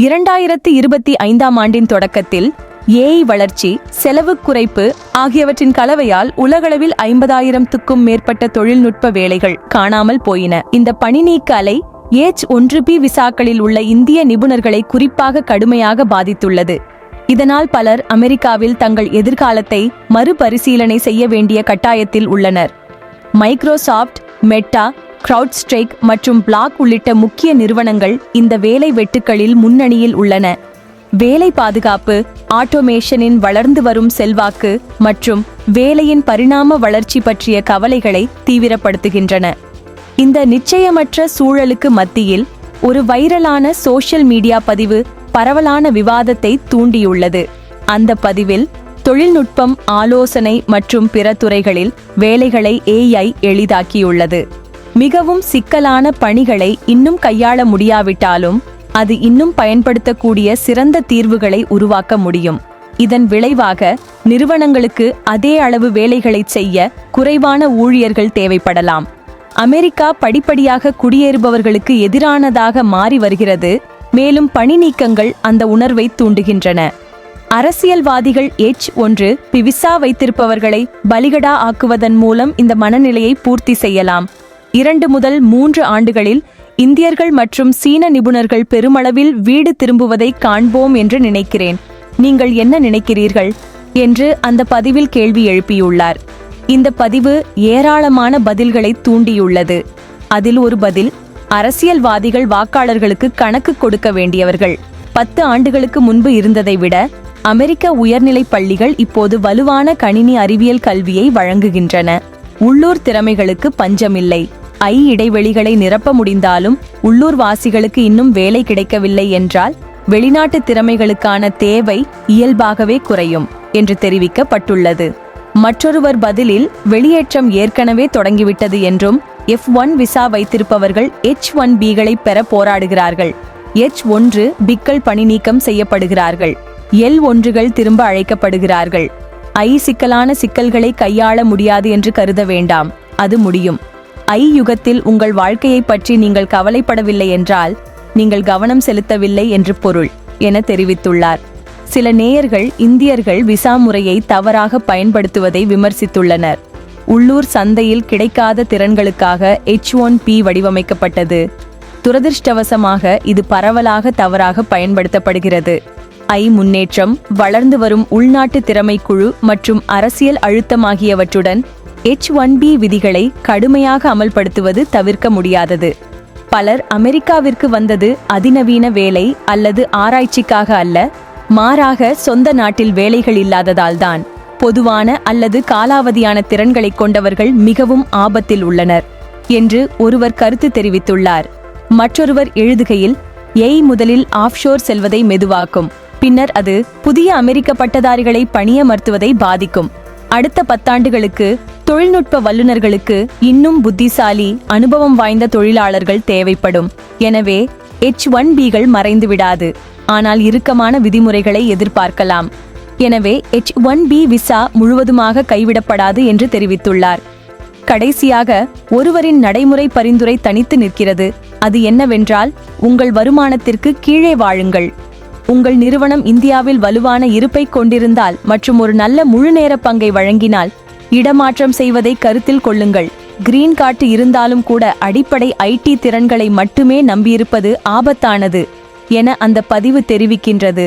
2025ஆம் ஆண்டின் தொடக்கத்தில் ஏஐ வளர்ச்சி, செலவு குறைப்பு ஆகியவற்றின் கலவையால் உலகளவில் 50,000க்கும் மேற்பட்ட தொழில்நுட்ப வேலைகள் காணாமல் போயின. இந்த பணிநீக்க அலை H-1B விசாக்களில் உள்ள இந்திய நிபுணர்களை குறிப்பாக கடுமையாக பாதித்துள்ளது. இதனால் பலர் அமெரிக்காவில் தங்கள் எதிர்காலத்தை மறுபரிசீலனை செய்ய வேண்டிய கட்டாயத்தில் உள்ளனர். மைக்ரோசாஃப்ட், மெட்டா, கிரவுட்ஸ்ட்ரைக் மற்றும் பிளாக் உள்ளிட்ட முக்கிய நிறுவனங்கள் இந்த வேலை வெட்டுக்களில் முன்னணியில் உள்ளன. வேலை பாதுகாப்பு, ஆட்டோமேஷனின் வளர்ந்து வரும் செல்வாக்கு மற்றும் வேலையின் பரிணாம வளர்ச்சி பற்றிய கவலைகளை தீவிரப்படுத்துகின்றன. இந்த நிச்சயமற்ற சூழலுக்கு மத்தியில் ஒரு வைரலான சோஷியல் மீடியா பதிவு பரவலான விவாதத்தை தூண்டியுள்ளது. அந்த பதிவில் தொழில்நுட்பம், ஆலோசனை மற்றும் பிற துறைகளில் வேலைகளை ஏஐ எளிதாக்கியுள்ளது. மிகவும் சிக்கலான பணிகளை இன்னும் கையாள முடியாவிட்டாலும் அது இன்னும் பயன்படுத்தக்கூடிய சிறந்த தீர்வுகளை உருவாக்க முடியும். இதன் விளைவாக நிறுவனங்களுக்கு அதே அளவு வேலைகளை செய்ய குறைவான ஊழியர்கள் தேவைப்படலாம். அமெரிக்கா படிப்படியாக குடியேறுபவர்களுக்கு எதிரானதாக மாறி வருகிறது, மேலும் பணி நீக்கங்கள் அந்த உணர்வை தூண்டுகின்றன. அரசியல்வாதிகள் H-1B விசா வைத்திருப்பவர்களை பலிகடா ஆக்குவதன் மூலம் இந்த மனநிலையை பூர்த்தி செய்யலாம். 2 முதல் 3 ஆண்டுகளில் இந்தியர்கள் மற்றும் சீன நிபுணர்கள் பெருமளவில் வீடு திரும்புவதை காண்போம் என்று நினைக்கிறேன். நீங்கள் என்ன நினைக்கிறீர்கள் என்று அந்த பதிவில் கேள்வி எழுப்பியுள்ளார். இந்த பதிவு ஏராளமான பதில்களை தூண்டியுள்ளது. அதில் ஒரு பதில், அரசியல்வாதிகள் வாக்காளர்களுக்கு கணக்கு கொடுக்க வேண்டியவர்கள். 10 ஆண்டுகளுக்கு முன்பு இருந்ததை விட அமெரிக்க உயர்நிலைப் பள்ளிகள் இப்போது வலுவான கணினி அறிவியல் கல்வியை வழங்குகின்றன. உள்ளூர் திறமைகளுக்கு பஞ்சமில்லை. இடைவெளிகளை நிரப்ப முடிந்தாலும் உள்ளூர் வாசிகளுக்கு இன்னும் வேலை கிடைக்கவில்லை என்றால் வெளிநாட்டு திறமைகளுக்கான தேவை இயல்பாகவே குறையும் என்று தெரிவிக்கப்பட்டுள்ளது. மற்றொருவர் பதிலில், வெளியேற்றம் ஏற்கனவே தொடங்கிவிட்டது என்றும் F-1 விசா வைத்திருப்பவர்கள் H-1Bகளை பெற போராடுகிறார்கள். H-1Bக்கள் பணி நீக்கம் செய்யப்படுகிறார்கள். L-1கள் திரும்ப அழைக்கப்படுகிறார்கள். சிக்கலான சிக்கல்களை கையாள முடியாது என்று கருத வேண்டாம், அது முடியும். யுகத்தில் உங்கள் வாழ்க்கையை பற்றி நீங்கள் கவலைப்படவில்லை என்றால் நீங்கள் கவனம் செலுத்தவில்லை என்று பொருள் என தெரிவித்துள்ளார். சில நேயர்கள் இந்தியர்கள் விசா முறையை தவறாக பயன்படுத்துவதை விமர்சித்துள்ளனர். உள்ளூர் சந்தையில் கிடைக்காத திறன்களுக்காக H-1B வடிவமைக்கப்பட்டது. துரதிர்ஷ்டவசமாக இது பரவலாக தவறாக பயன்படுத்தப்படுகிறது. முன்னேற்றம், வளர்ந்து வரும் உள்நாட்டு திறமை குழு மற்றும் அரசியல் அழுத்தம் ஆகியவற்றுடன் H-1B விதிகளை கடுமையாக அமல்படுத்துவது தவிர்க்க முடியாதது. பலர் அமெரிக்காவிற்கு வந்தது அதிநவீன வேலை அல்லது ஆராய்ச்சிக்காக அல்ல, மாறாக சொந்த நாட்டில் வேலைகள் இல்லாததால்தான். பொதுவான அல்லது காலாவதியான திறன்களை கொண்டவர்கள் மிகவும் ஆபத்தில் உள்ளனர் என்று ஒருவர் கருத்து தெரிவித்துள்ளார். மற்றொருவர் எழுதுகையில், முதலில் ஆஃப்ஷோர் செல்வதை மெதுவாக்கும், பின்னர் அது புதிய அமெரிக்க பட்டதாரிகளை பணியமர்த்துவதை பாதிக்கும். அடுத்த 10 ஆண்டுகளுக்கு தொழில்நுட்ப வல்லுநர்களுக்கு இன்னும் புத்திசாலி, அனுபவம் வாய்ந்த தொழிலாளர்கள் தேவைப்படும். எனவே H-1Bகள் மறைந்து விடாது, ஆனால் இறுக்கமான விதிமுறைகளை எதிர்பார்க்கலாம். எனவே H-1B விசா முழுவதுமாக கைவிடப்படாது என்று தெரிவித்துள்ளார். கடைசியாக ஒருவரின் நடைமுறை பரிந்துரை தனித்து நிற்கிறது. அது என்னவென்றால், உங்கள் வருமானத்திற்கு கீழே வாழுங்கள். உங்கள் நிறுவனம் இந்தியாவில் வலுவான இருப்பை கொண்டிருந்தால் மற்றும் ஒரு நல்ல முழுநேர பங்கை வழங்கினால் இடமாற்றம் செய்வதை கருத்தில் கொள்ளுங்கள். கிரீன் கார்டு இருந்தாலும் கூட அடிப்படை IT திறன்களை மட்டுமே நம்பியிருப்பது ஆபத்தானது என அந்த பதிவு தெரிவிக்கின்றது.